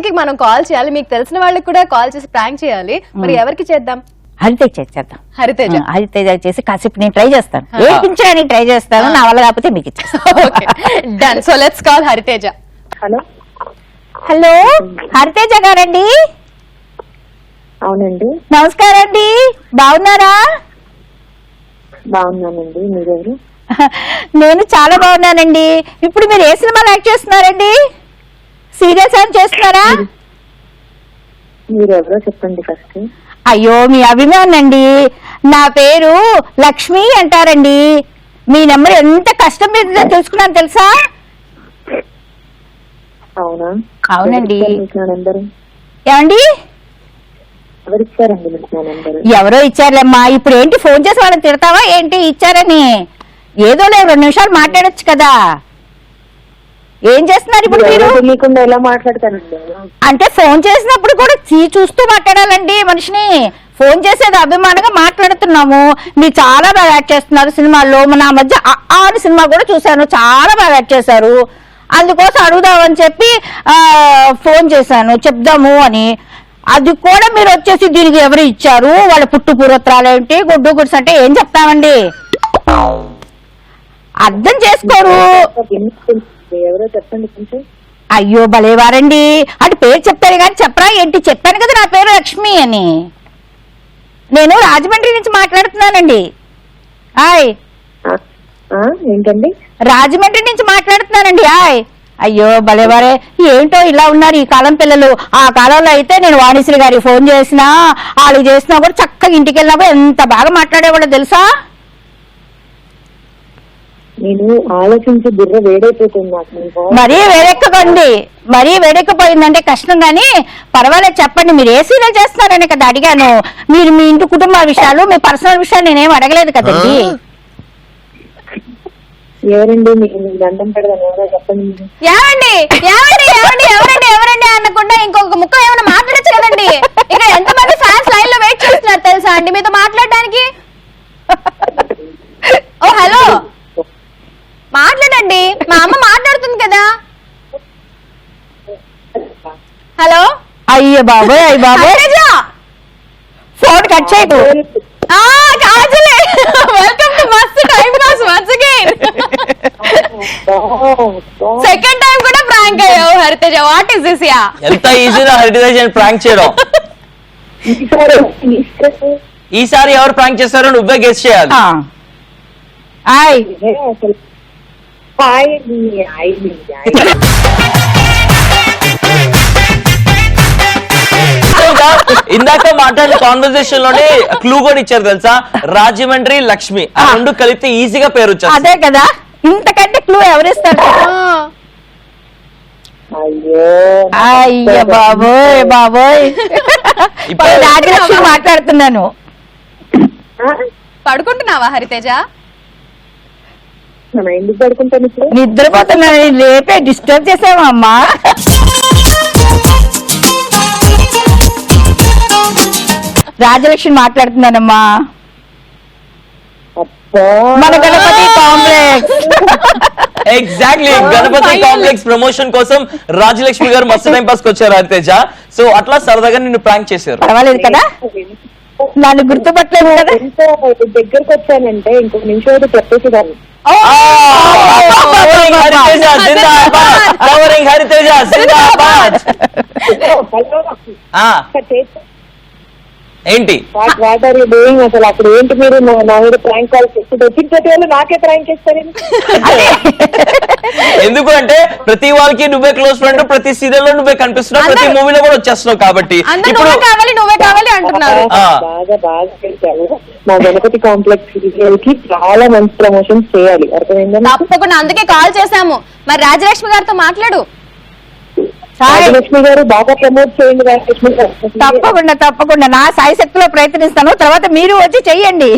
మందికి మనం కాల్ చేయాలి, మీకు తెలిసిన వాళ్ళకి కూడా కాల్ చేసి ప్రాంక్ చేయాలి. మరి ఎవరికి చేద్దాం? హరితేజ చేద్దాం. హరితేజ చేసి కాసేపు నేను ట్రై చేస్తాను, ఏపించడానికి ట్రై చేస్తాను, నా వల్ల కాకపోతే మీకు ఇచ్చేస్తాను. Done. So let's call Hariteja. Hello hello, Hariteja గారండి? అవునండి. నమస్కారం అండి, బాగున్నారా? బాగున్నానండి, మీరెవరు? నేను చాలా బాగున్నానండి. ఇప్పుడు మీరు ఏ సినిమాలో యాక్ట్ చేస్తున్నారండి? సీరియల్స్ ఏం చేస్తున్నారా? మీరెవరో చెప్పండి ఫస్ట్. అయ్యో, మీ అభిమానండి. నా పేరు లక్ష్మి అంటారండి. మీ నెంబర్ ఎంత కష్టం మీద తెలుసుకున్నాను తెలుసా? అవునా? అవునండి. నెంబర్ ఏమండి? ఎవరిచ్చారండి మీకు నా నెంబర్? ఎవరో ఇచ్చారులేమ్మా. ఇప్పుడు ఏంటి ఫోన్ చేసి వాళ్ళని తిడతావా ఏంటి? ఇచ్చారని ఏదో లేదు, 2 నిమిషాలు మాట్లాడొచ్చు కదా. ఏం చేస్తున్నారు ఇప్పుడు మీరు? తెలియకుండా ఎలా మాట్లాడతానండి? అంటే ఫోన్ చేసినప్పుడు కూడా చూస్తూ మాట్లాడాలండి మనిషిని. ఫోన్ చేసేది అభిమానంగా మాట్లాడుతున్నాము. మీరు చాలా బాగా యాక్ట్ చేస్తున్నారు సినిమాల్లో. నా మధ్య ఆరు సినిమా కూడా చూశాను, చాలా బాగా యాక్ట్ చేశారు. అందుకోసం అడుగుదామని చెప్పి ఫోన్ చేశాను, చెప్దాము అని. అది కూడా మీరు వచ్చేసి దీనికి ఎవరు ఇచ్చారు, వాళ్ళ పుట్టు పూర్వత్రాలు ఏంటి, గుడ్డు గుడ్స్ అంటే ఏం చెప్తామండి? అర్థం చేసుకోరు. ఎవరో చెప్పండి కొంచెం. అయ్యో భలేవారండి, అంటే పేరు చెప్తారు కానీ చెప్పరా ఏంటి? చెప్పాను కదా నా పేరు లక్ష్మి అని. నేను రాజమండ్రి నుంచి మాట్లాడుతున్నానండి. హాయ్. ఏంటండి? రాజమండ్రి నుంచి మాట్లాడుతున్నానండి. హాయ్. అయ్యో భలేవారే, ఏంటో ఇలా ఉన్నారు ఈ కాలం పిల్లలు. ఆ కాలంలో అయితే నేను వాణిశ్రీ గారికి ఫోన్ చేసినా, వాళ్ళు చేసినా కూడా చక్కగా ఇంటికి వెళ్ళినప్పుడు ఎంత బాగా మాట్లాడేవాళ్ళు తెలుసా? నేను ఆలోచించి బుర్ర వేడైపోతుంది నాకు. మరీ వేడెక్కకండి, మరీ వేడెక్కిపోయిందంటే కష్టం. కానీ పర్వాలేదు, చెప్పండి మీరు ఏ సీరియల్ చేస్తున్నారని కదా అడిగాను. మీరు మీ ఇంటి కుటుంబ విషయాలు, మీ పర్సనల్ విషయాలు నేనేం అడగలేదు కదండి. ఎవరండి మీకు దండం పెడదాం, ఎవరో చెప్పండి. ఏమండి ఏమండి ఏమండి ఎవరండి ఎవరండి అనకుండా ఇంకొక ముక్క ఏమైనా మాట్లాడచ్చు కదండి. ఇక్కడ ఎంతమంది ఫ్యాన్స్ లైన్ లో వెయిట్ చేస్తున్నారు తెలుసా అండి మీతో మాట్లాడడానికి. ఓ హలో, మాట్లాడండి, మా అమ్మ మాట్లాడుతుంది కదా. హలో. అయ్యో బాబోయ్, అయ్యి బాబోయ్, ఫోన్ కట్ చేయకు. వెల్కమ్ టు మస్త్ time pass once again. Second time కూడా ప్రాంక్ అయ్యావు Hariteja. What is this? Yeah, ఎంత ఈజీగా హరితేజ ప్రాంక్ చేయడం. ఈసారి ఎవరు ప్రాంక్ చేస్తారో నువ్వే గెస్ చేయాలి. ఇందాక మాట్లాడిన కాన్వర్సేషన్ లోనే క్లూ కూడా ఇచ్చారు తెలుసా? రాజమండ్రి లక్ష్మి, ఆ రెండు కలిపితే ఈజీగా పేరు వచ్చారు. అదే కదా, ఇంతకంటే క్లూ ఎవరిస్తారు? అయ్యో బాబోయ్ బాబోయ్. ఇప్పుడు రాజలక్ష్మి మాట్లాడుతున్నాను. పడుకుంటున్నావా హరితేజ? ఎందుకు పడుకుంటాను ఇప్పుడు? నిద్రపోతున్నాను, లేపే డిస్టర్బ్ చేసావా అమ్మా? రాజలక్ష్మి మాట్లాడుతున్నానమ్మా, మన Ganapathi complex. Exactly, Ganapathi complex promotion కోసం రాజలక్ష్మి గారు మస్తు టైం పాస్ కి వచ్చారు హరితేజ. సో అట్లా సరదాగా నిన్ను ప్రాంక్ చేశారు. పర్వాలేదు కదా, నన్ను గుర్తుపట్టలేదు కదా. దగ్గరకు వచ్చానంటే ఇంకొక నిమిషం అయితే చెప్పేసేదాన్ని. హరితేజ జిందాబాద్. ఏంటి వాట్ ఆర్ యూ డూయింగ్? అసలు అక్కడ ఏంటి మీరు నా మీద ప్రాంక్ కాల్ చేస్తుంది? వచ్చిన ప్రతి వాళ్ళు నాకే ప్రాంక్ చేస్తారండి. ఎందుకు అంటే ప్రతి వాళ్ళకి నువ్వే క్లోజ్ ఫ్రెండ్, ప్రతి సీరియల్ లో నువ్వే కనిపిస్తున్నావు, ప్రతి మూవీలో కూడా వచ్చేస్తున్నావు. కాబట్టి ఇప్పుడు నువ్వే కావాలి అంటున్నారు. బాగా బాగా చేశారు. మా గణపతి కాంప్లెక్స్ సీరియల్ కి చాలా మంచి ప్రమోషన్స్ చేయాలి, అర్థమైందా? తప్పకుండా, అందుకే కాల్ చేశాము. మరి రాజలక్ష్మి గారితో మాట్లాడు. రాజలక్ష్మి గారు బాగా ప్రమోట్ చేయండి. రాజలక్ష్మి గారు తప్పకుండా తప్పకుండా నా సాయశక్తిలో ప్రయత్నిస్తాను. తర్వాత మీరు వచ్చి చెయ్యండి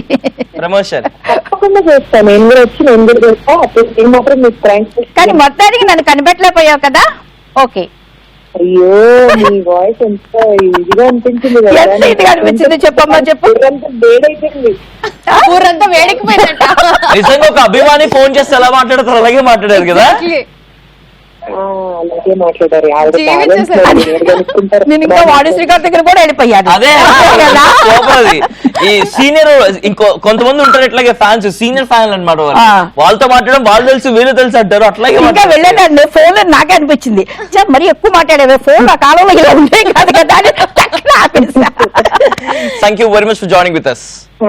ప్రమోషన్. తప్పకుండా చేస్తాను, నేను కూడా వచ్చి నేను కూడా చేస్తా. అప్పుడు నేను మాత్రం మీకు ప్రాంక్. కానీ మొత్తానికి నన్ను కనిపెట్టలేకపోయావు కదా. ఓకే. అయ్యో, మీ వాయిస్ ఎంత ఇదిగా అనిపించింది కదా. ఎంత ఇదిగా అనిపించింది చెప్పమ్మా, చెప్పు. వేడైపోయింది, ఊరంతా వేడికిపోయిందంట. నిజంగా ఒక అభిమాని ఫోన్ చేస్తే ఎలా మాట్లాడతారు అలాగే మాట్లాడారు కదా. అలాగే మాట్లాడారు ఆవిడ జీవించేశారు. talent లేదు, ఎవరు కనుక్కుంటారు? నేను ఇంకా వాణి శ్రీకాంత్ దగ్గర కూడా వెళ్ళిపోయాను అదే కదా? సూపర్ అది. ఈ సీనియర్ ఇంకో కొంతమంది ఉంటారు ఇట్లాగే ఫ్యాన్స్, సీనియర్ ఫ్యాన్ అనమాట వాళ్ళు. ఆ. వాళ్ళతో మాట్లాడడం వాళ్ళు తెలుసు వీళ్ళు తెలుసు అంటారు, అట్లాగే ఇంకా మాట్లాడతారు. వెళ్ళానండి ఫోన్ లో నాకే అనిపించింది ఛే, మరి ఎక్కువ మాట్లాడేవే ఫోన్ ఆ కాలంలో ఇలా ఉండే కాదు కదా అని టక్కున ఆపేసా. Thank you very much for joining with us.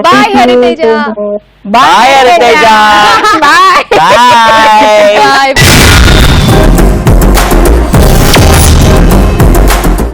Bye Hariteja. Bye, Hariteja. Bye. Bye. Bye.